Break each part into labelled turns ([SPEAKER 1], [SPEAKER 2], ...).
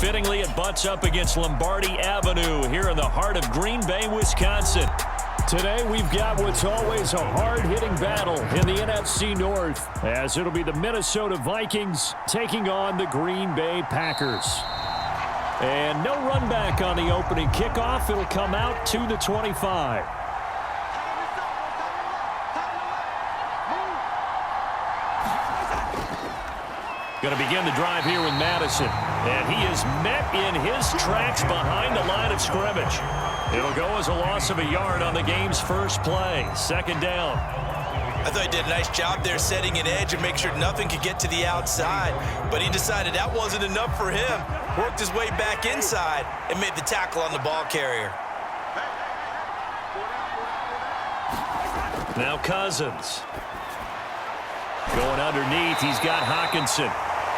[SPEAKER 1] Fittingly, it butts up against Lombardi Avenue here in the heart of Green Bay, Wisconsin. Today, we've got what's always a hard-hitting battle in the NFC North, as it'll be the Minnesota Vikings taking on the Green Bay Packers. And no run back on the opening kickoff. It'll come out to the 25. Going to begin the drive here with Madison. And he is met in his tracks behind the line of scrimmage. It'll go as a loss of a yard on the game's first play. Second down.
[SPEAKER 2] I thought he did a nice job there setting an edge and make sure nothing could get to the outside. But he decided that wasn't enough for him. Worked his way back inside and made the tackle on the ball carrier.
[SPEAKER 1] Now Cousins. Going underneath, he's got Hockenson.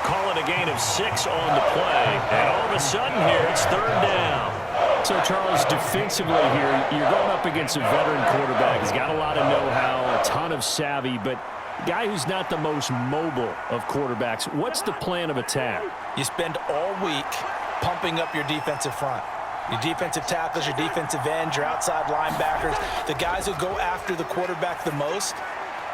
[SPEAKER 1] Call it a gain of 6 on the play. And all of a sudden here, it's third down. So, Charles, defensively here, you're going up against a veteran quarterback. He's got a lot of know-how, a ton of savvy, but a guy who's not the most mobile of quarterbacks. What's the plan of attack?
[SPEAKER 3] You spend all week pumping up your defensive front. Your defensive tackles, your defensive ends, your outside linebackers, the guys who go after the quarterback the most,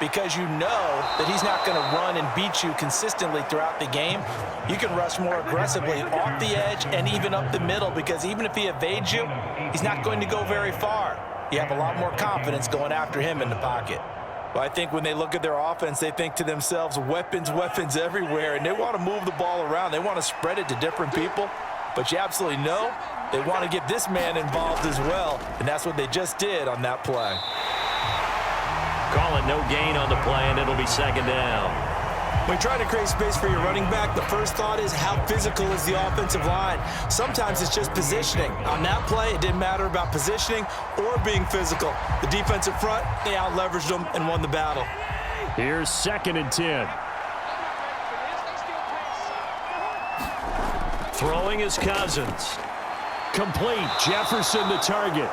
[SPEAKER 3] because you know that he's not going to run and beat you consistently throughout the game. You can rush more aggressively off the edge and even up the middle, because even if he evades you, he's not going to go very far. You have a lot more confidence going after him in the pocket. Well, I think when they look at their offense, they think to themselves, weapons, weapons everywhere, and they want to move the ball around. They want to spread it to different people, but you absolutely know they want to get this man involved as well, and that's what they just did on that play.
[SPEAKER 1] Call it no gain on the play, and it'll be second down.
[SPEAKER 3] When you're trying to create space for your running back, the first thought is how physical is the offensive line. Sometimes it's just positioning. On that play, it didn't matter about positioning or being physical. The defensive front, they out-leveraged them and won the battle.
[SPEAKER 1] Here's 2nd and 10. Throwing is Cousins. Complete. Jefferson the target.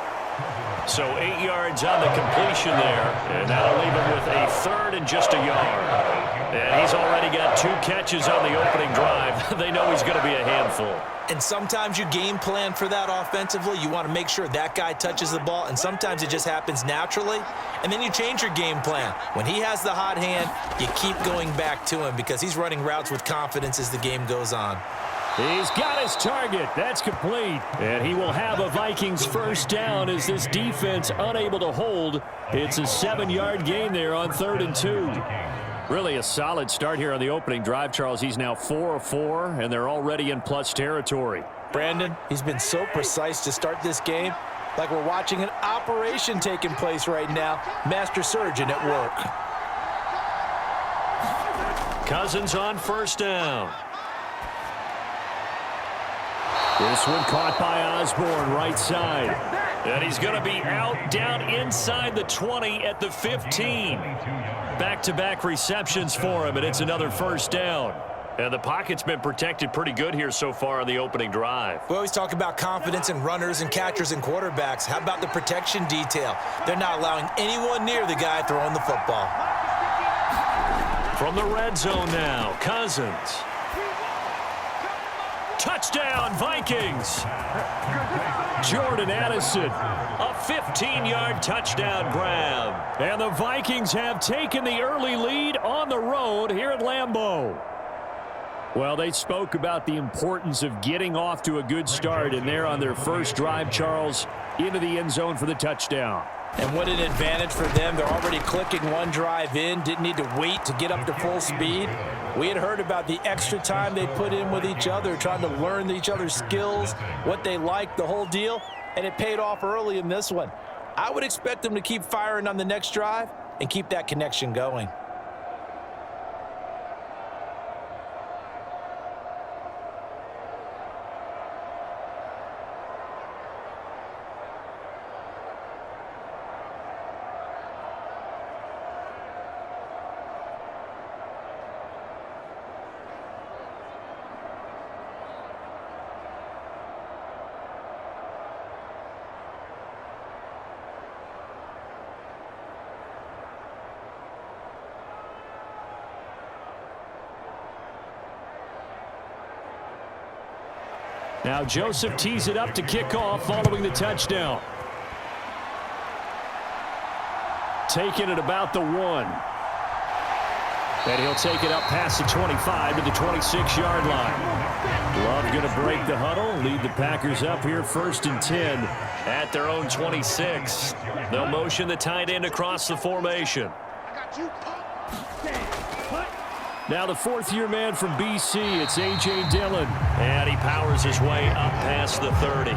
[SPEAKER 1] So 8 yards on the completion there, and that'll leave him with a third and just a yard. And he's already got 2 catches on the opening drive. They know he's going to be a handful.
[SPEAKER 3] And sometimes you game plan for that offensively. You want to make sure that guy touches the ball, and sometimes it just happens naturally. And then you change your game plan. When he has the hot hand, you keep going back to him because he's running routes with confidence as the game goes on.
[SPEAKER 1] He's got his target. That's complete. And he will have a Vikings first down as this defense unable to hold. It's a 7-yard gain there on 3rd and 2. Really a solid start here on the opening drive, Charles. He's now 4 of 4, and they're already in plus territory.
[SPEAKER 3] Brandon, he's been so precise to start this game, like we're watching an operation taking place right now. Master surgeon at work.
[SPEAKER 1] Cousins on first down. This one caught by Osborne, right side. And he's going to be out down inside the 20 at the 15. Back-to-back receptions for him, and it's another first down. And the pocket's been protected pretty good here so far on the opening drive.
[SPEAKER 3] We always talk about confidence in runners and catchers and quarterbacks. How about the protection detail? They're not allowing anyone near the guy throwing the football.
[SPEAKER 1] From the red zone now, Cousins. Touchdown, Vikings. Jordan Addison, a 15-yard touchdown grab. And the Vikings have taken the early lead on the road here at Lambeau. Well, they spoke about the importance of getting off to a good start, and they're on their first drive, Charles, into the end zone for the touchdown.
[SPEAKER 3] And what an advantage for them. They're already clicking one drive in, didn't need to wait to get up to full speed. We had heard about the extra time they put in with each other, trying to learn each other's skills, what they like, the whole deal, and it paid off early in this one. I would expect them to keep firing on the next drive and keep that connection going.
[SPEAKER 1] Now Joseph tees it up to kick off following the touchdown. Taking it about the 1. And he'll take it up past the 25 to the 26-yard line. Love going to break the huddle, lead the Packers up here 1st and 10 at their own 26. They'll motion the tight end across the formation. Now the 4th-year man from BC, it's A.J. Dillon. And he powers his way up past the 30.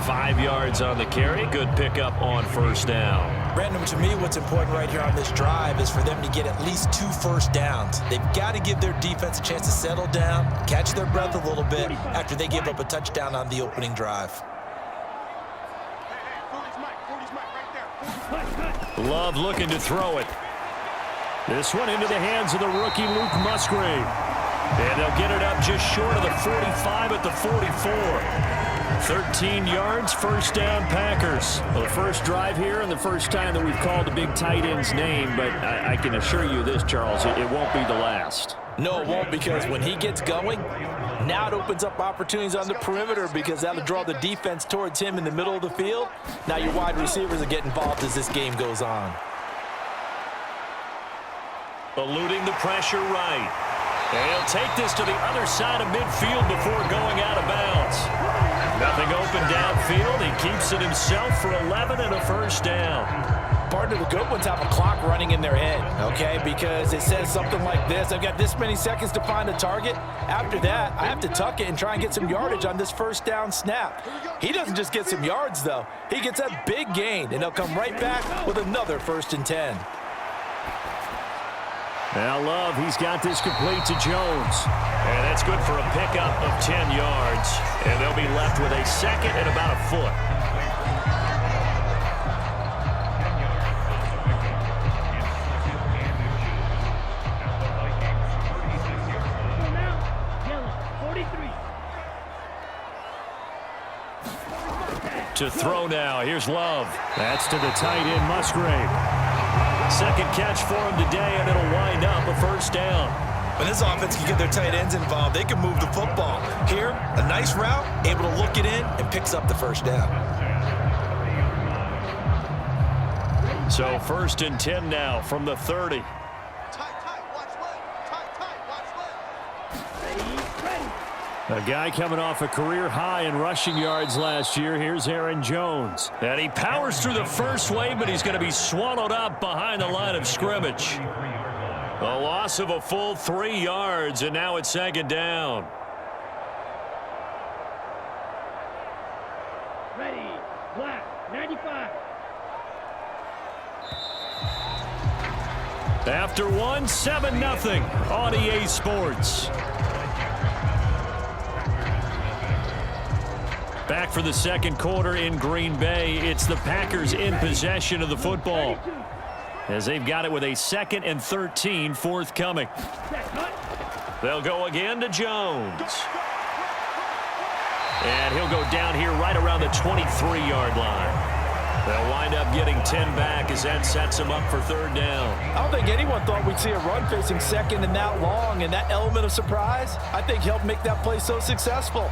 [SPEAKER 1] 5 yards on the carry. Good pickup on 1st down.
[SPEAKER 3] Brandon, to me, what's important right here on this drive is for them to get at least 2 first downs. They've got to give their defense a chance to settle down, catch their breath a little bit after they give up a touchdown on the opening drive.
[SPEAKER 1] Love looking to throw it. This one into the hands of the rookie Luke Musgrave. And they'll get it up just short of the 45 at the 44. 13 yards, 1st down Packers. Well, the first drive here and the first time that we've called the big tight end's name, but I can assure you this, Charles, it won't be the last.
[SPEAKER 3] No, it won't, because when he gets going, now it opens up opportunities on the perimeter because that'll draw the defense towards him in the middle of the field. Now your wide receivers will get involved as this game goes on.
[SPEAKER 1] Eluding the pressure right. And he'll take this to the other side of midfield before going out of bounds. Nothing open downfield. He keeps it himself for 11 and a 1st down.
[SPEAKER 3] Partner, the good ones have a clock running in their head, okay? Because it says something like this. I've got this many seconds to find a target. After that, I have to tuck it and try and get some yardage on this 1st down snap. He doesn't just get some yards, though. He gets a big gain, and he'll come right back with another 1st and 10.
[SPEAKER 1] Now Love, he's got this complete to Jones. And that's good for a pickup of 10 yards. And they'll be left with a 2nd and about a foot. To throw now. Here's Love. That's to the tight end, Musgrave. 2nd catch for him today, and it'll wind up a 1st down.
[SPEAKER 2] When this offense can get their tight ends involved, they can move the football. Here, a nice route, able to look it in, and picks up the 1st down.
[SPEAKER 1] So 1st and 10 now from the 30. A guy coming off a career high in rushing yards last year. Here's Aaron Jones. And he powers through the first wave, but he's going to be swallowed up behind the line of scrimmage. A loss of a full 3 yards, and now it's 2nd down.
[SPEAKER 4] Ready, black, 95.
[SPEAKER 1] After one, 7-0 on EA Sports. Back for the 2nd quarter in Green Bay. It's the Packers in possession of the football, as they've got it with a 2nd and 13 forthcoming. They'll go again to Jones. And he'll go down here right around the 23-yard line. They'll wind up getting 10 back as that sets them up for 3rd down.
[SPEAKER 3] I don't think anyone thought we'd see a run facing 2nd and that long, and that element of surprise, I think, helped make that play so successful.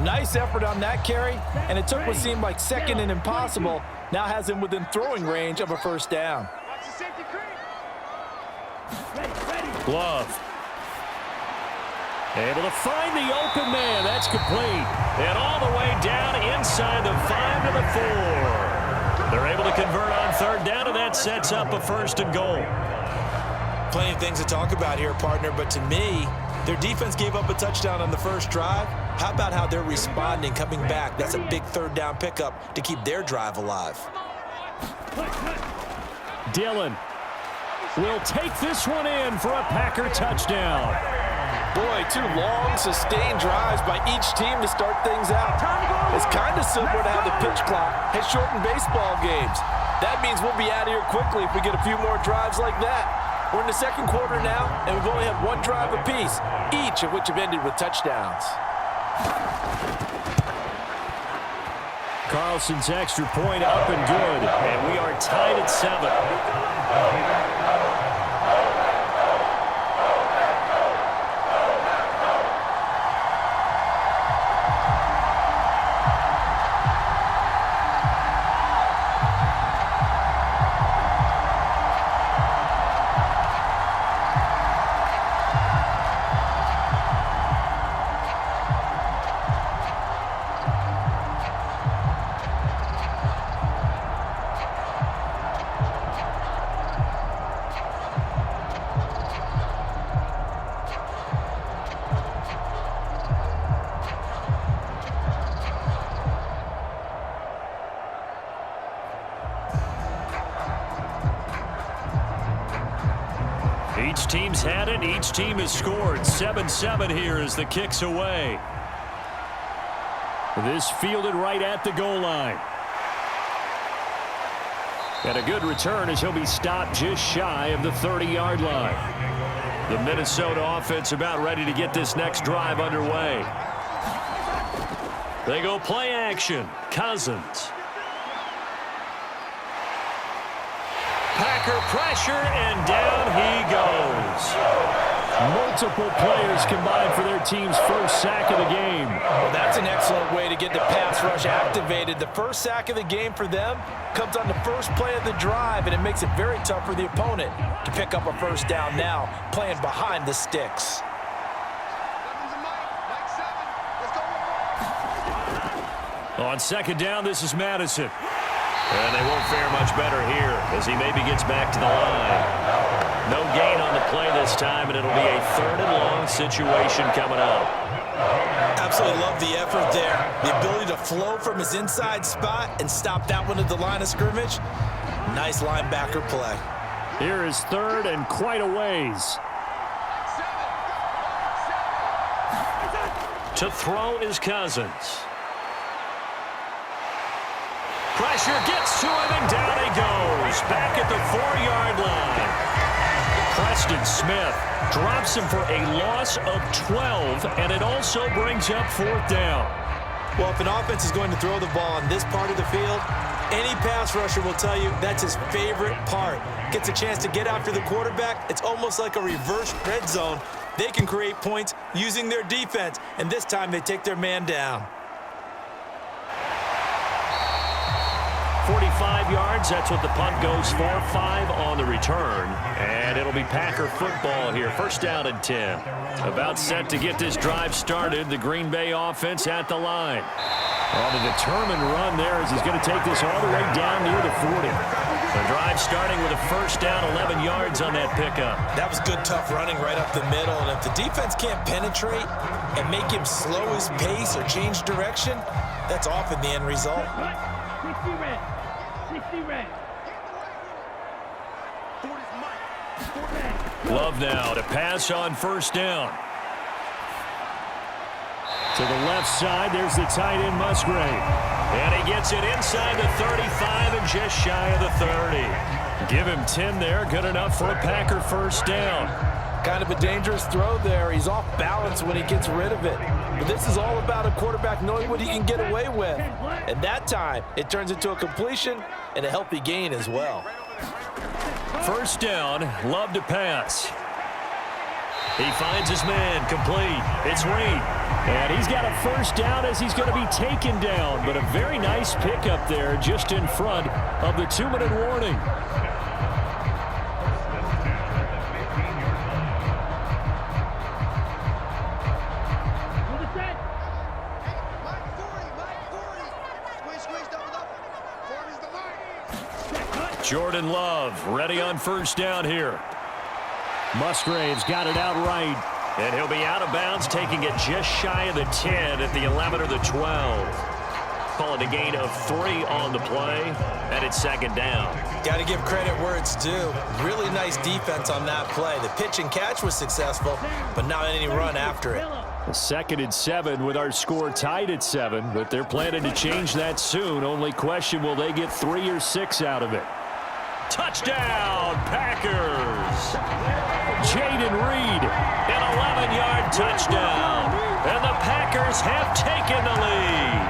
[SPEAKER 3] Nice effort on that carry, and it took what seemed like 2nd and impossible, now has him within throwing range of a 1st down.
[SPEAKER 1] Love. Able to find the open man. That's complete. And all the way down inside the 5 to the 4. They're able to convert on 3rd down, and that sets up a 1st and goal.
[SPEAKER 2] Plenty of things to talk about here, partner, but to me, their defense gave up a touchdown on the first drive. How about how they're responding, coming back? That's a big 3rd down pickup to keep their drive alive.
[SPEAKER 1] Dillon will take this one in for a Packer touchdown.
[SPEAKER 3] Boy, 2 long, sustained drives by each team to start things out. It's kind of similar to how the pitch clock has shortened baseball games. That means we'll be out of here quickly if we get a few more drives like that. We're in the 2nd quarter now, and we've only had 1 drive apiece, each of which have ended with touchdowns.
[SPEAKER 1] Carlson's extra point up and good, and we are tied at 7. teams had it. Each team has scored. 7-7 here as the kick's away. This fielded right at the goal line. And a good return as he'll be stopped just shy of the 30-yard line. The Minnesota offense about ready to get this next drive underway. They go play action. Cousins. Packer pressure, and down he goes. Multiple players combined for their team's first sack of the game.
[SPEAKER 3] Well, that's an excellent way to get the pass rush activated. The first sack of the game for them comes on the first play of the drive, and it makes it very tough for the opponent to pick up a first down now, playing behind the sticks.
[SPEAKER 1] On second down, this is Madison. And they won't fare much better here as he maybe gets back to the line. No gain on the play this time, and it'll be a 3rd and long situation coming up.
[SPEAKER 2] Absolutely love the effort there. The ability to flow from his inside spot and stop that one at the line of scrimmage. Nice linebacker play.
[SPEAKER 1] Here is 3rd and quite a ways. To throw is Cousins. Pressure gets to him, and down he goes. Back at the 4-yard line. Preston Smith drops him for a loss of 12, and it also brings up 4th down.
[SPEAKER 2] Well, if an offense is going to throw the ball on this part of the field, any pass rusher will tell you that's his favorite part. Gets a chance to get after the quarterback. It's almost like a reverse red zone. They can create points using their defense, and this time they take their man down.
[SPEAKER 1] 45 yards, that's what the punt goes for. 5 on the return. And it'll be Packer football here. First down and 10. About set to get this drive started. The Green Bay offense at the line. On a determined run there as he's going to take this all the way down near the 40. The drive starting with a first down, 11 yards on that pickup.
[SPEAKER 2] That was good, tough running right up the middle. And if the defense can't penetrate and make him slow his pace or change direction, that's often the end result.
[SPEAKER 4] 60 red. 60 red.
[SPEAKER 1] Love now to pass on first down. To the left side, there's the tight end Musgrave. And he gets it inside the 35 and just shy of the 30. Give him 10 there, good enough for a Packer first down.
[SPEAKER 3] Kind of a dangerous throw there. He's off balance when he gets rid of it. But this is all about a quarterback knowing what he can get away with. And that time, it turns into a completion and a healthy gain as well.
[SPEAKER 1] First down, Love to pass. He finds his man, complete. It's Reed. And he's got a first down as he's going to be taken down. But a very nice pickup there just in front of the 2-minute warning. Jordan Love ready on first down here. Musgrave's got it out right. And he'll be out of bounds, taking it just shy of the 10 at the 11 or the 12. Call it a gain of 3 on the play, and it's second down.
[SPEAKER 2] Got to give credit where it's due. Really nice defense on that play. The pitch and catch was successful, but not any run after it.
[SPEAKER 1] Second and 7 with our score tied at 7, but they're planning to change that soon. Only question, will they get 3 or 6 out of it? Touchdown, Packers! Jaden Reed, an 11-yard touchdown, and the Packers have taken the lead.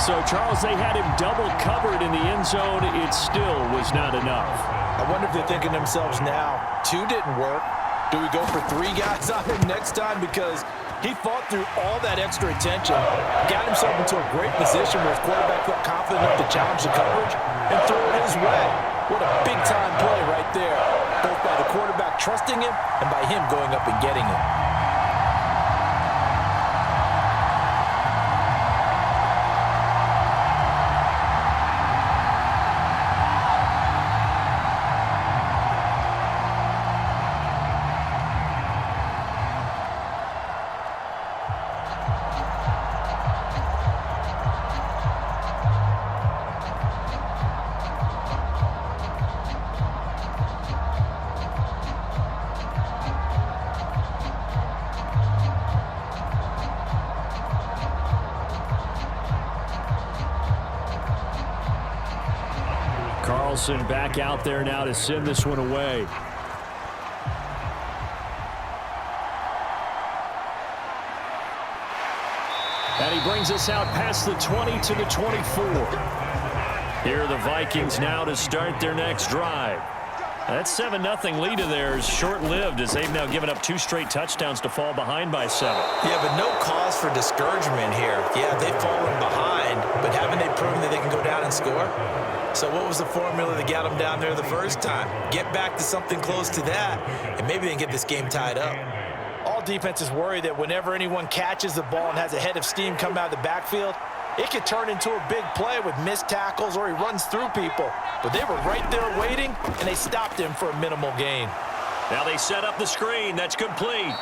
[SPEAKER 1] So, Charles, they had him double covered in the end zone. It still was not enough.
[SPEAKER 3] I wonder if they're thinking to themselves now, 2 didn't work. Do we go for 3 guys on him next time? Because he fought through all that extra attention, got himself into a great position where his quarterback felt confident enough to challenge the coverage and throw it his way. What a big-time play right there, both by the quarterback trusting him and by him going up and getting him.
[SPEAKER 1] Wilson back out there now to send this one away. And he brings us out past the 20 to the 24. Here are the Vikings now to start their next drive. That 7-0 lead of theirs short-lived as they've now given up 2 straight touchdowns to fall behind by 7.
[SPEAKER 2] Yeah, but no cause for discouragement here. Yeah, they've fallen behind, but haven't they proven that they can go down and score? So what was the formula that got them down there the first time? Get back to something close to that, and maybe they can get this game tied up.
[SPEAKER 3] All defenses worry that whenever anyone catches the ball and has a head of steam come out of the backfield, it could turn into a big play with missed tackles or he runs through people. But they were right there waiting, and they stopped him for a minimal gain.
[SPEAKER 1] Now they set up the screen. That's complete.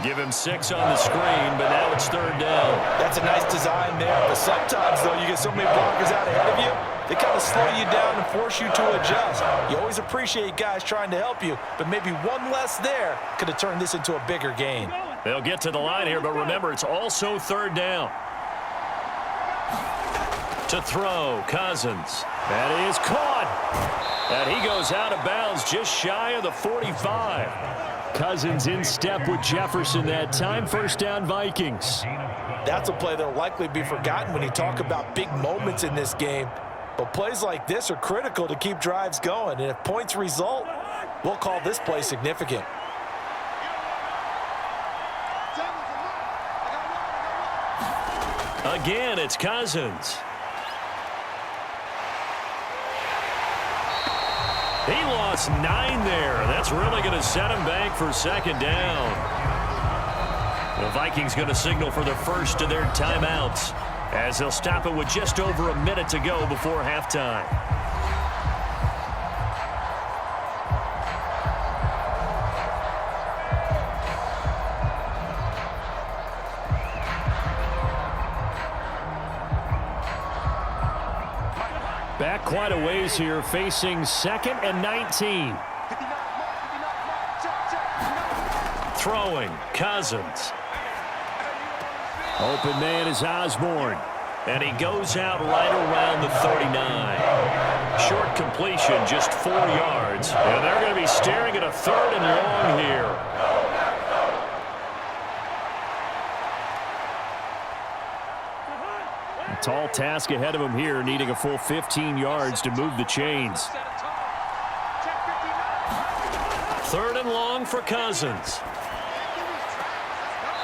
[SPEAKER 1] Give him 6 on the screen, but now it's 3rd down.
[SPEAKER 3] That's a nice design there. But sometimes, though, you get so many blockers out ahead of you, they kind of slow you down and force you to adjust. You always appreciate guys trying to help you, but maybe one less there could have turned this into a bigger gain.
[SPEAKER 1] They'll get to the line here, but remember, it's also 3rd down. To throw, Cousins. That is caught. And he goes out of bounds just shy of the 45. Cousins in step with Jefferson that time. 1st down, Vikings.
[SPEAKER 3] That's a play that will likely be forgotten when you talk about big moments in this game. But plays like this are critical to keep drives going. And if points result, we'll call this play significant.
[SPEAKER 1] Again, it's Cousins. He lost 9 there. That's really going to set him back for 2nd down. The Vikings going to signal for the first of their timeouts as they'll stop it with just over a minute to go before halftime. Back quite a ways here, facing 2nd and 19. Throwing, Cousins. Open man is Osborne. And he goes out right around the 39. Short completion, just 4 yards. And they're going to be staring at a 3rd and long here. A tall task ahead of him here, needing a full 15 yards to move the chains. 3rd and long for Cousins.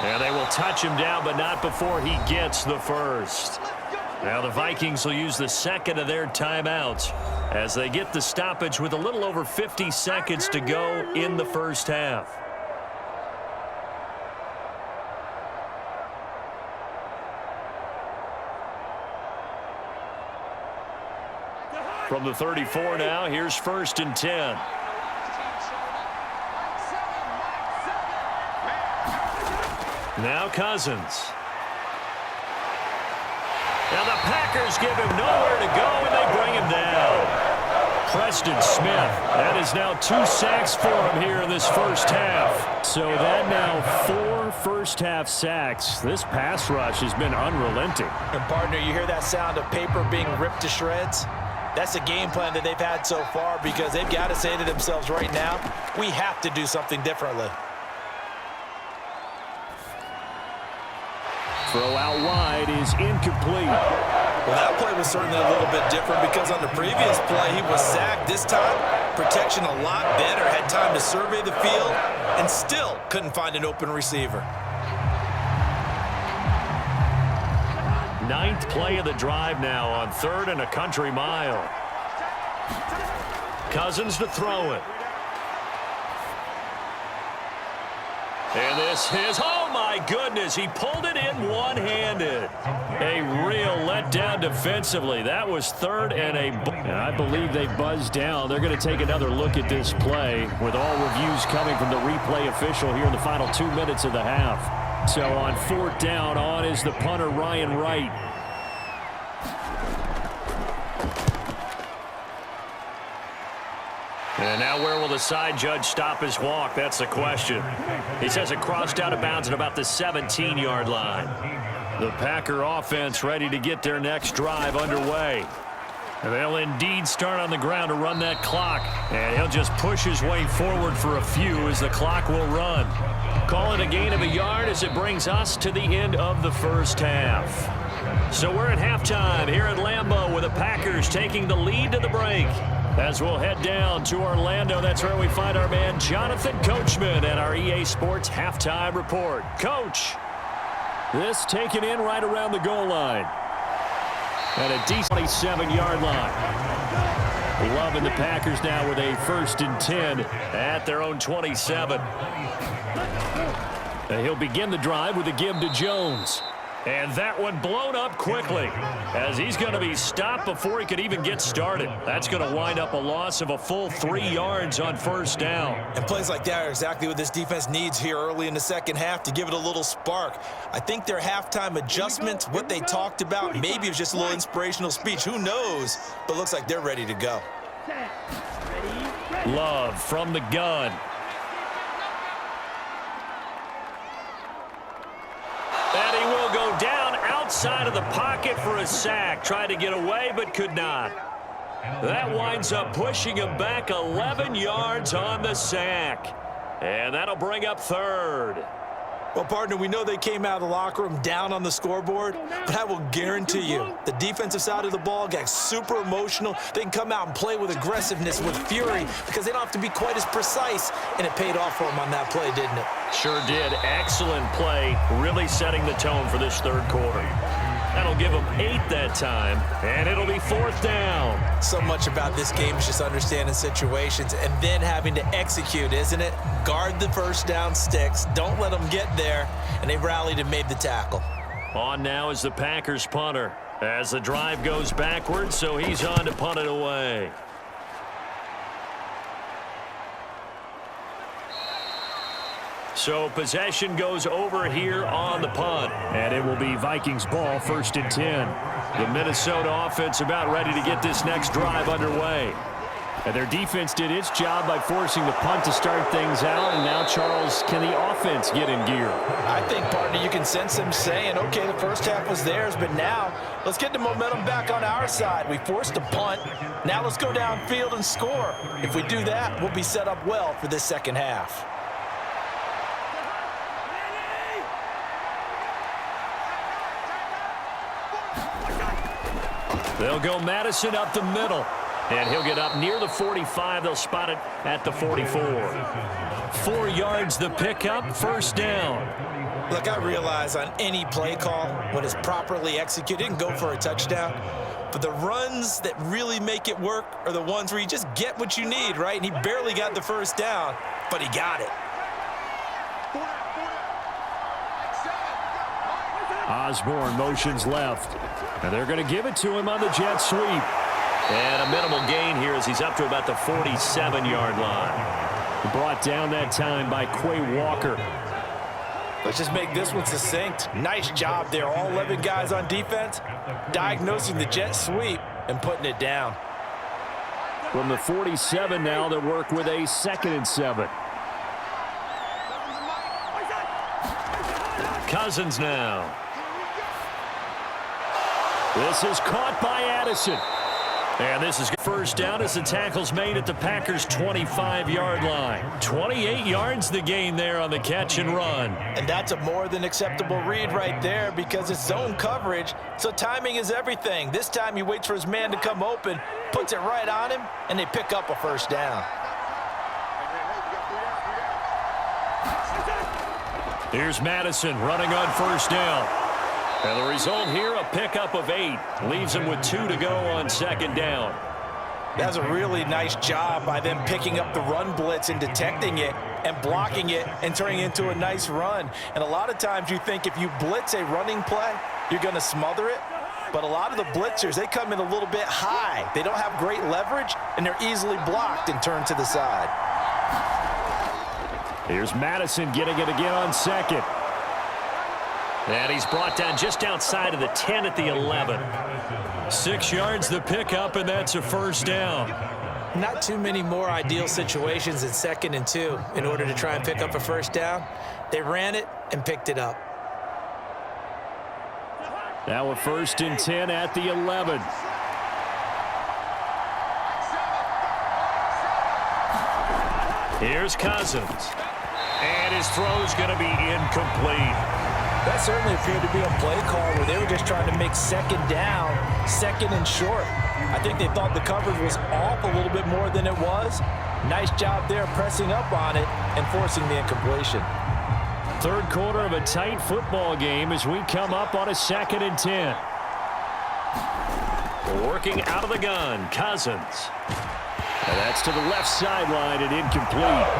[SPEAKER 1] And they will touch him down, but not before he gets the first. Now the Vikings will use the 2nd of their timeouts as they get the stoppage with a little over 50 seconds to go in the first half. From the 34 now, here's 1st and 10. Now Cousins. Now the Packers give him nowhere to go, and they bring him down. Preston Smith. That is now 2 sacks for him here in this first half. So that now 4 first-half sacks. This pass rush has been unrelenting.
[SPEAKER 3] And, partner, you hear that sound of paper being ripped to shreds? That's the game plan that they've had so far because they've got to say to themselves right now, we have to do something differently.
[SPEAKER 1] Throw out wide is incomplete.
[SPEAKER 2] Well, that play was certainly a little bit different because on the previous play, he was sacked. This time, protection a lot better. Had time to survey the field and still couldn't find an open receiver.
[SPEAKER 1] 9th play of the drive now on 3rd and a country mile. Cousins to throw it. And this is, oh my goodness, he pulled it in one-handed. A real letdown defensively. That was 3rd and I believe they buzzed down. They're going to take another look at this play with all reviews coming from the replay official here in the final 2 minutes of the half. So on 4th down, on is the punter, Ryan Wright. And now where will the side judge stop his walk? That's the question. He says it crossed out of bounds at about the 17-yard line. The Packer offense ready to get their next drive underway. They'll indeed start on the ground to run that clock. And he'll just push his way forward for a few as the clock will run. Call it a gain of a yard as it brings us to the end of the first half. So we're at halftime here at Lambeau with the Packers taking the lead to the break. As we'll head down to Orlando, that's where we find our man Jonathan Coachman at our EA Sports Halftime Report. Coach, this taken in right around the goal line. At a decent 27-yard line. Loving the Packers now with a 1st and 10 at their own 27. And he'll begin the drive with a give to Jones. And that one blown up quickly as he's going to be stopped before he could even get started. That's going to wind up a loss of a full 3 yards on 1st down.
[SPEAKER 2] And plays like that are exactly what this defense needs here early in the second half to give it a little spark. I think their halftime adjustments, what they talked about, maybe it was just a little inspirational speech. Who knows? But looks like they're ready to go.
[SPEAKER 1] Love from the gun. And he will go down outside of the pocket for a sack. Tried to get away, but could not. That winds up pushing him back 11 yards on the sack. And that'll bring up 3rd.
[SPEAKER 2] Well, partner, we know they came out of the locker room down on the scoreboard, but I will guarantee you the defensive side of the ball got super emotional. They can come out and play with aggressiveness, with fury, because they don't have to be quite as precise, and it paid off for them on that play, didn't it?
[SPEAKER 1] Sure did. Excellent play, really setting the tone for this 3rd quarter. That'll give them 8 that time, and it'll be 4th down.
[SPEAKER 2] So much about this game is just understanding situations and then having to execute, isn't it? Guard the 1st down sticks. Don't let them get there, and they rallied and made the tackle.
[SPEAKER 1] On now is the Packers punter as the drive goes backwards, so he's on to punt it away. So possession goes over here on the punt. And it will be Vikings ball, 1st and 10. The Minnesota offense about ready to get this next drive underway. And their defense did its job by forcing the punt to start things out. And now, Charles, can the offense get in gear?
[SPEAKER 3] I think, partner, you can sense them saying, okay, the first half was theirs, but now let's get the momentum back on our side. We forced a punt. Now let's go downfield and score. If we do that, we'll be set up well for this second half.
[SPEAKER 1] They'll go Madison up the middle. And he'll get up near the 45. They'll spot it at the 44. 4 yards the pickup, 1st down.
[SPEAKER 2] Look, I realize on any play call, when it's properly executed, and go for a touchdown. But the runs that really make it work are the ones where you just get what you need, right? And he barely got the 1st down, but he got it.
[SPEAKER 1] Osborne motions left. And they're going to give it to him on the jet sweep. And a minimal gain here as he's up to about the 47-yard line. Brought down that time by Quay Walker.
[SPEAKER 3] Let's just make this one succinct. Nice job there. All 11 guys on defense diagnosing the jet sweep and putting it down.
[SPEAKER 1] From the 47 now, they work with a 2nd and 7. Cousins now. This is caught by Addison. And this is 1st down as the tackle's made at the Packers' 25-yard line. 28 yards the gain there on the catch and run.
[SPEAKER 3] And that's a more than acceptable read right there because it's zone coverage, so timing is everything. This time he waits for his man to come open, puts it right on him, and they pick up a 1st down.
[SPEAKER 1] Here's Madison running on 1st down. And the result here, a pickup of 8. Leaves him with 2 to go on 2nd down.
[SPEAKER 3] That's a really nice job by them picking up the run blitz and detecting it and blocking it and turning it into a nice run. And a lot of times you think if you blitz a running play, you're going to smother it. But a lot of the blitzers, they come in a little bit high. They don't have great leverage, and they're easily blocked and turned to the side.
[SPEAKER 1] Here's Madison getting it again on 2nd. And he's brought down just outside of the 10 at the 11. 6 yards the pickup, and that's a 1st down.
[SPEAKER 2] Not too many more ideal situations in 2nd and 2 in order to try and pick up a 1st down. They ran it and picked it up.
[SPEAKER 1] Now a 1st and 10 at the 11. Here's Cousins. And his throw's going to be incomplete.
[SPEAKER 3] That certainly appeared to be a play call where they were just trying to make second down, second and short. I think they thought the coverage was off a little bit more than it was. Nice job there pressing up on it and forcing the incompletion.
[SPEAKER 1] Third quarter of a tight football game as we come up on a 2nd and 10. Working out of the gun, Cousins. And that's to the left sideline and incomplete.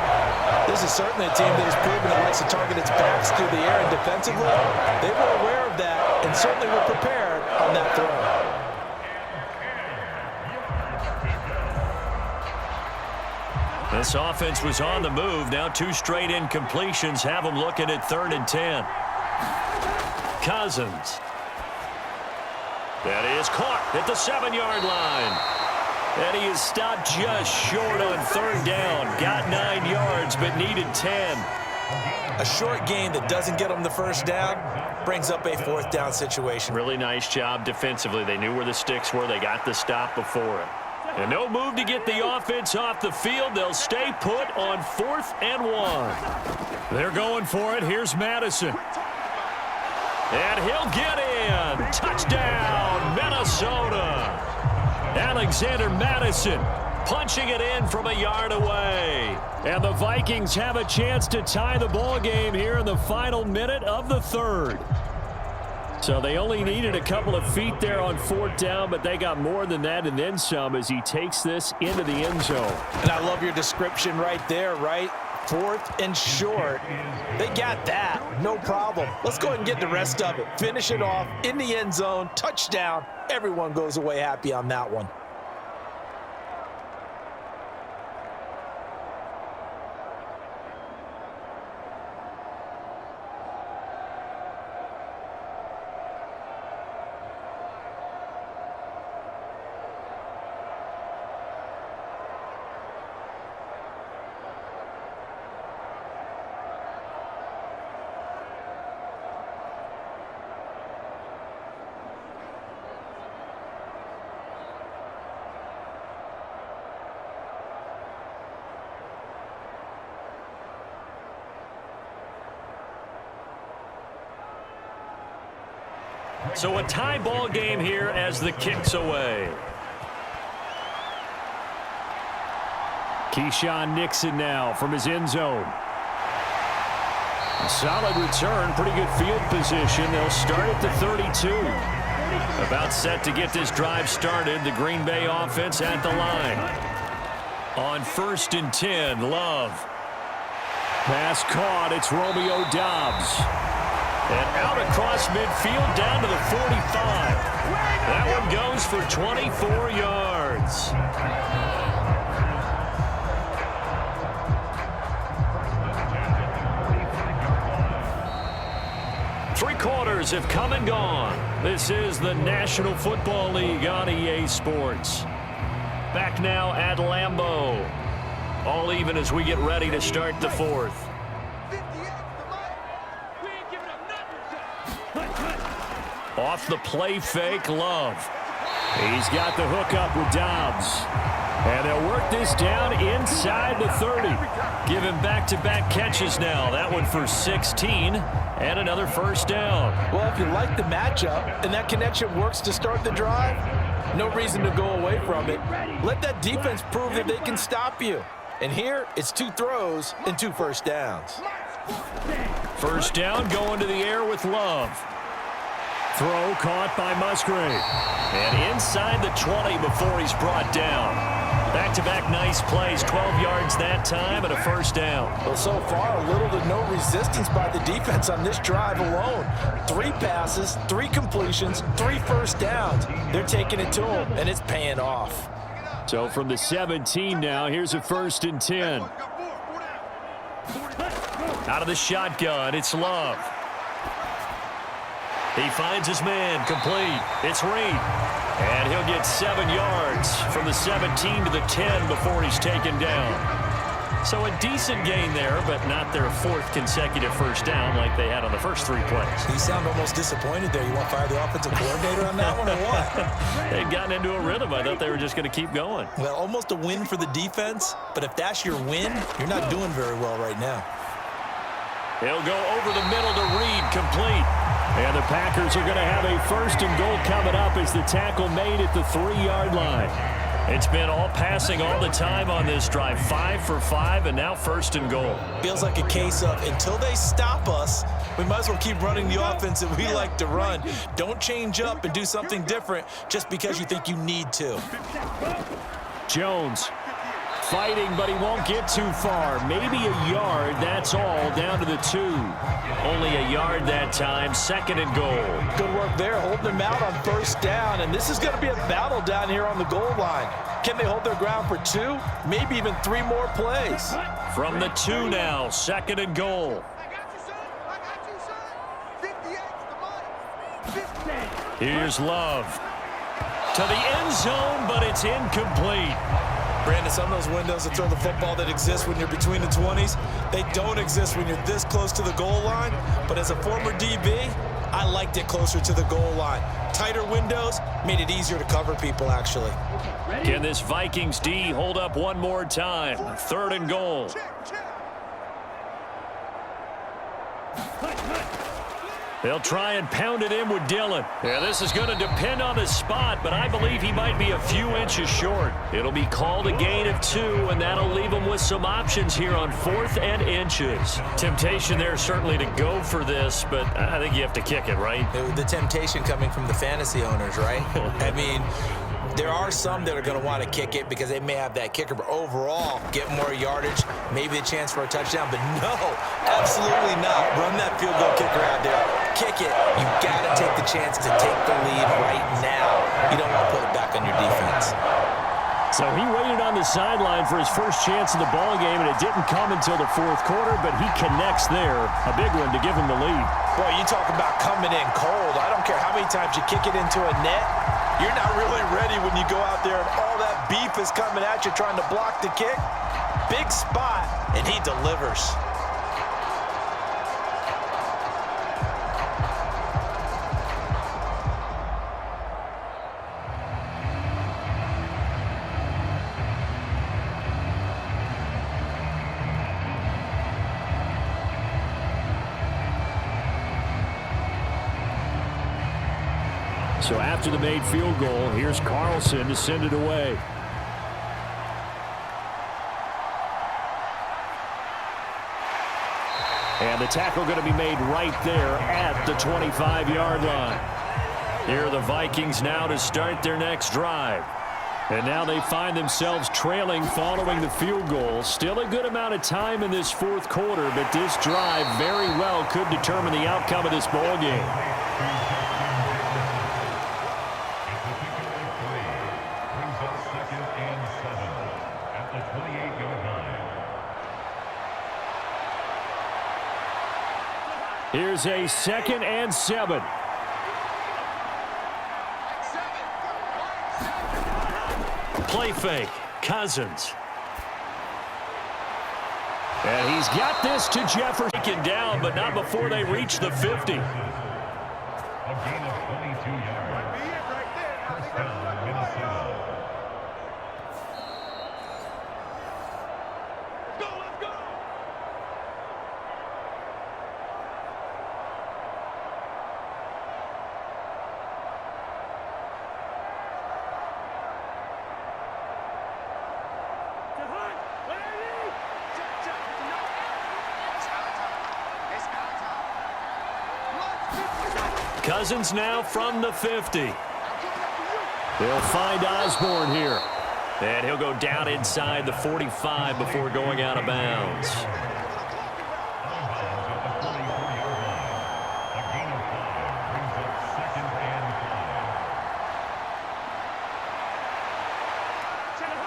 [SPEAKER 3] This is certainly a team that has proven it likes to target its backs through the air and defensively. They were aware of that and certainly were prepared on that throw.
[SPEAKER 1] This offense was on the move. Now 2 straight incompletions have them looking at 3rd and 10. Cousins. That is caught at the 7-yard line. And he is stopped just short on 3rd down. Got 9 yards, but needed 10.
[SPEAKER 2] A short gain that doesn't get them the first down brings up a 4th down situation.
[SPEAKER 1] Really nice job defensively. They knew where the sticks were. They got the stop before it. And no move to get the offense off the field. They'll stay put on 4th and 1. They're going for it. Here's Madison. And he'll get in. Touchdown, Minnesota. Alexander Madison punching it in from a yard away. And the Vikings have a chance to tie the ball game here in the final minute of the 3rd. So they only needed a couple of feet there on 4th down, but they got more than that and then some as he takes this into the end zone.
[SPEAKER 3] And I love your description right there, right? 4th and short. They got that. No problem. Let's go ahead and get the rest of it. Finish it off in the end zone. Touchdown. Everyone goes away happy on that one.
[SPEAKER 1] So a tie ball game here as the kick's away. Keyshawn Nixon now from his end zone. A solid return, pretty good field position. They'll start at the 32. About set to get this drive started. The Green Bay offense at the line. On 1st and 10, Love. Pass caught. It's Romeo Doubs. And out across midfield down to the 45. That one goes for 24 yards. Three quarters have come and gone. This is the National Football League on EA Sports. Back now at Lambeau. All even as we get ready to start the 4th. Off the play fake, Love. He's got the hook up with Doubs. And they'll work this down inside the 30. Give him back-to-back catches now. That one for 16 and another 1st down.
[SPEAKER 3] Well, if you like the matchup and that connection works to start the drive, no reason to go away from it. Let that defense prove that they can stop you. And here, it's 2 throws and 2 first downs.
[SPEAKER 1] 1st down going to the air with Love. Throw caught by Musgrave. And inside the 20 before he's brought down. Back-to-back nice plays, 12 yards that time and a 1st down.
[SPEAKER 3] Well, so far, little to no resistance by the defense on this drive alone. 3 passes, 3 completions, 3 first downs. They're taking it to him, and it's paying off.
[SPEAKER 1] So from the 17 now, here's a 1st and 10. Out of the shotgun, it's Love. He finds his man, complete. It's Reed. And he'll get 7 yards from the 17 to the 10 before he's taken down. So a decent gain there, but not their fourth consecutive first down like they had on the first 3 plays.
[SPEAKER 2] You sound almost disappointed there. You want to fire the offensive coordinator on that one or what?
[SPEAKER 1] They'd gotten into a rhythm. I thought they were just going to keep going.
[SPEAKER 2] Well, almost a win for the defense, but if that's your win, you're not doing very well right now.
[SPEAKER 1] He'll go over the middle to Reed, complete. And the Packers are going to have a 1st and goal coming up as the tackle made at the 3-yard line. It's been all passing all the time on this drive. 5 for 5, and now 1st and goal.
[SPEAKER 2] Feels like a case of until they stop us, we might as well keep running the offense that we like to run. Don't change up and do something different just because you think you need to.
[SPEAKER 1] Jones fighting, but he won't get too far. Maybe a yard, that's all, down to the 2. Only a yard that time, 2nd and goal.
[SPEAKER 3] Good work there, holding them out on 1st down, and this is going to be a battle down here on the goal line. Can they hold their ground for 2? Maybe even 3 more plays.
[SPEAKER 1] From the 2 now, 2nd and goal. Here's Love. To the end zone, but it's incomplete.
[SPEAKER 2] Brandon, some of those windows to throw the football that exist when you're between the 20s, they don't exist when you're this close to the goal line. But as a former DB, I liked it closer to the goal line. Tighter windows made it easier to cover people, actually.
[SPEAKER 1] Can this Vikings D hold up one more time? 3rd and goal. They'll try and pound it in with Dillon. Yeah, this is going to depend on the spot, but I believe he might be a few inches short. It'll be called a gain of 2, and that'll leave him with some options here on 4th and inches. Temptation there certainly to go for this, but I think you have to kick it, right?
[SPEAKER 2] The temptation coming from the fantasy owners, right? I mean, there are some that are going to want to kick it because they may have that kicker, but overall, get more yardage, maybe a chance for a touchdown. But no, absolutely not. Run that field goal kicker out there. Kick it. You got to take the chance to take the lead right now. You don't want to put it back on your defense.
[SPEAKER 1] So he waited on the sideline for his first chance in the ball game, and it didn't come until the 4th quarter, but he connects there. A big one to give him the lead.
[SPEAKER 3] Boy, you talk about coming in cold. I don't care how many times you kick it into a net. You're not really ready when you go out there and all that beef is coming at you trying to block the kick. Big spot, and he delivers.
[SPEAKER 1] So after the made field goal, here's Carlson to send it away. And the tackle going to be made right there at the 25-yard line. Here are the Vikings now to start their next drive. And now they find themselves trailing following the field goal. Still a good amount of time in this 4th quarter, but this drive very well could determine the outcome of this ball game. Here's a 2nd and 7. Play fake. Cousins. And he's got this to Jefferson. Taken down, but not before they reach the 50.
[SPEAKER 5] A gain of 22 yards. First down, Minnesota.
[SPEAKER 1] Cousins now from the 50. They'll find Osborne here. And he'll go down inside the 45 before going out of bounds.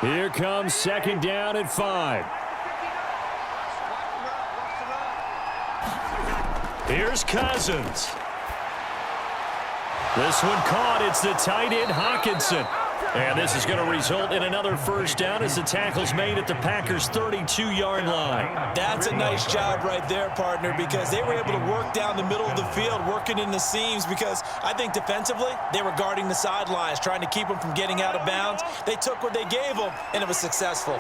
[SPEAKER 1] Here comes 2nd down at 5. Here's Cousins. This one caught. It's the tight end, Hawkinson. And this is going to result in another first down as the tackle's made at the Packers' 32-yard line.
[SPEAKER 2] That's a nice job right there, partner, because they were able to work down the middle of the field, working in the seams, because I think defensively they were guarding the sidelines, trying to keep them from getting out of bounds. They took what they gave them, and it was successful.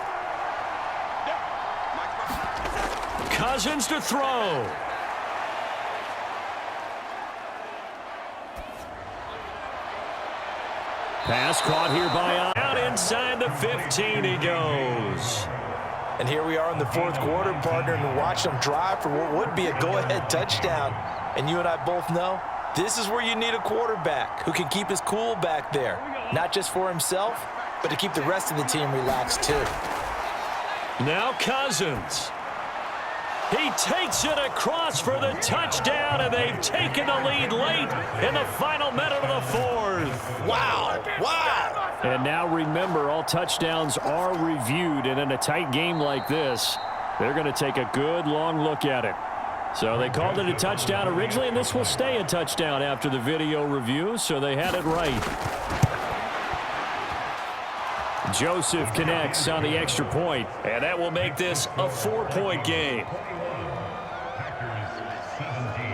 [SPEAKER 1] Cousins to throw. Pass caught here by out inside the 15 he goes.
[SPEAKER 3] And here we are in the fourth quarter, partner, and watch them drive for what would be a go-ahead touchdown. And you and I both know this is where you need a quarterback who can keep his cool back there, not just for himself, but to keep the rest of the team relaxed too.
[SPEAKER 1] Now Cousins. He takes it across for the touchdown, and they've taken the lead late in the final minute of the fourth.
[SPEAKER 2] Wow. Wow.
[SPEAKER 1] And now remember, all touchdowns are reviewed, and in a tight game like this, they're going to take a good long look at it. So they called it a touchdown originally, and this will stay a touchdown after the video review, so they had it right. Joseph connects on the extra point, and that will make this a 4-point game.
[SPEAKER 5] Packers 17.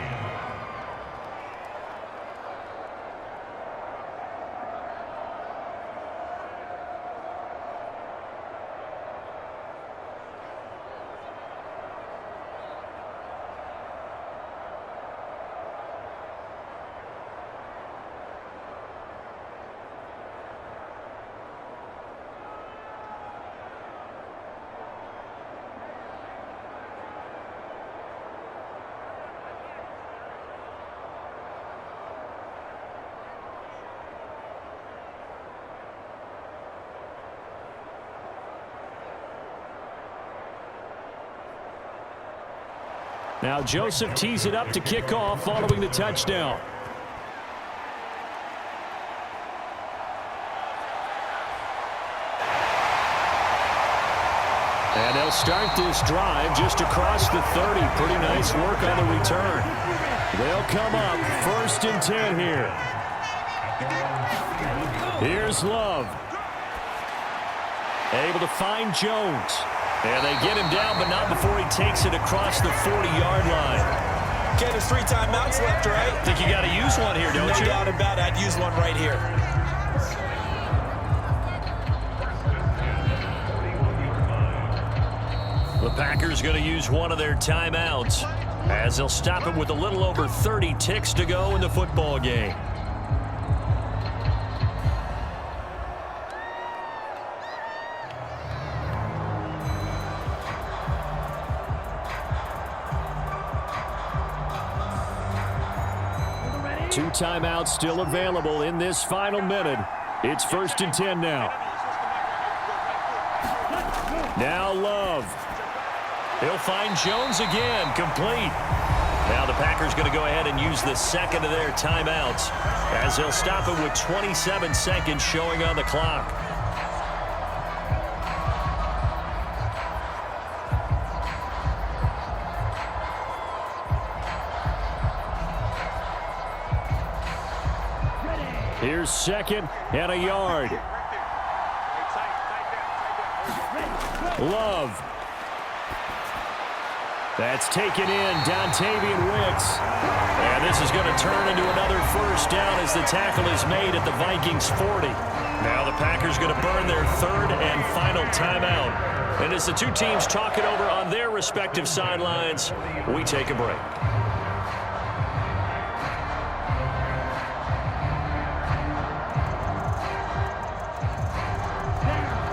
[SPEAKER 1] Now Joseph tees it up to kick off following the touchdown. And they'll start this drive just across the 30. Pretty nice work on the return. They'll come up 1st and 10 here. Here's Love. Able to find Jones. And they get him down, but not before he takes it across the 40-yard line.
[SPEAKER 2] Okay, there's 3 timeouts left, right?
[SPEAKER 1] I think you got to use one here, don't you?
[SPEAKER 2] No doubt about it. I'd use one right here.
[SPEAKER 1] The Packers going to use one of their timeouts as they'll stop it with a little over 30 ticks to go in the football game. Two timeouts still available in this final minute. It's 1st and 10 now. Now Love. He'll find Jones again, complete. Now the Packers going to go ahead and use the second of their timeouts as they'll stop it with 27 seconds showing on the clock. Here's 2nd and a yard. Love. That's taken in, Dontavian Wicks. And this is going to turn into another first down as the tackle is made at the Vikings 40. Now the Packers going to burn their 3rd and final timeout. And as the two teams talk it over on their respective sidelines, we take a break.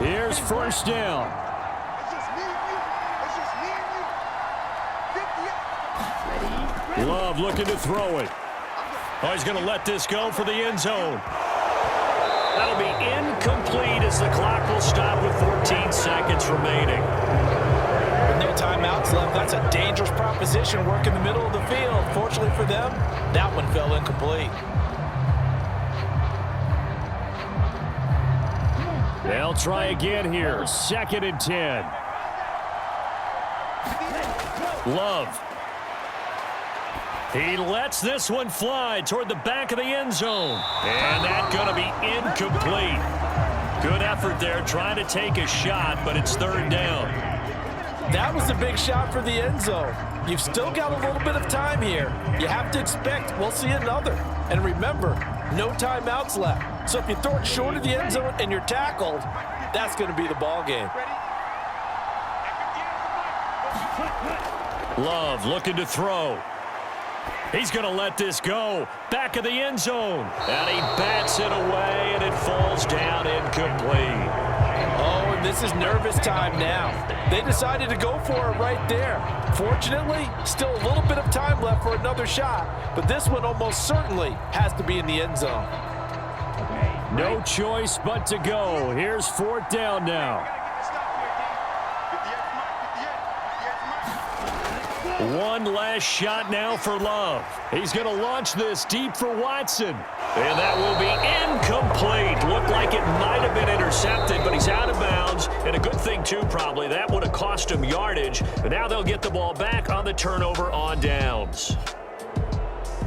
[SPEAKER 1] Here's 1st down. Love looking to throw it. Oh, he's going to let this go for the end zone. That'll be incomplete as the clock will stop with 14 seconds remaining.
[SPEAKER 3] With no timeouts left, that's a dangerous proposition working the middle of the field. Fortunately for them, that one fell incomplete.
[SPEAKER 1] They'll try again here. 2nd and 10. He lets this one fly toward the back of the end zone. And that's going to be incomplete. Good effort there trying to take a shot, but it's third down.
[SPEAKER 3] That was a big shot for the end zone. You've still got a little bit of time here. You have to expect we'll see another. And remember, no timeouts left. So if you throw it short of the end zone and you're tackled, that's going to be the ball game.
[SPEAKER 1] Love looking to throw. He's going to let this go. Back of the end zone. And he bats it away, and it falls down incomplete.
[SPEAKER 3] Oh, and this is nervous time now. They decided to go for it right there. Fortunately, still a little bit of time left for another shot, but this one almost certainly has to be in the end zone.
[SPEAKER 1] No choice but to go. Here's fourth down now. One last shot now for Love. He's going to launch this deep for Watson. And that will be incomplete. Looked like it might have been intercepted, but he's out of bounds. And a good thing, too, probably. That would have cost him yardage. But now they'll get the ball back on the turnover on downs.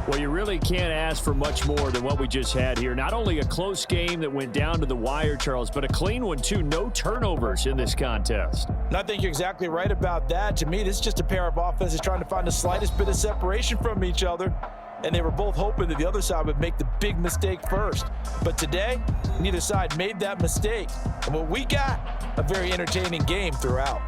[SPEAKER 1] Well, you really can't ask for much more than what we just had here. Not only a close game that went down to the wire, Charles, but a clean one, too. No turnovers in this contest.
[SPEAKER 3] And I think you're exactly right about that. To me, this is just a pair of offenses trying to find the slightest bit of separation from each other. And they were both hoping that the other side would make the big mistake first. But today, neither side made that mistake. And what we got, a very entertaining game throughout.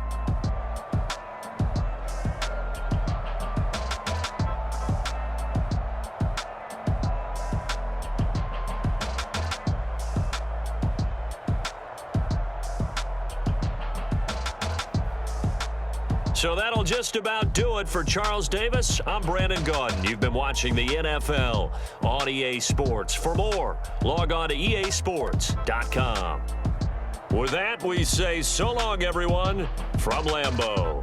[SPEAKER 1] So that'll just about do it for Charles Davis. I'm Brandon Gaudin. You've been watching the NFL on EA Sports. For more, log on to easports.com. With that, we say so long, everyone, from Lambeau.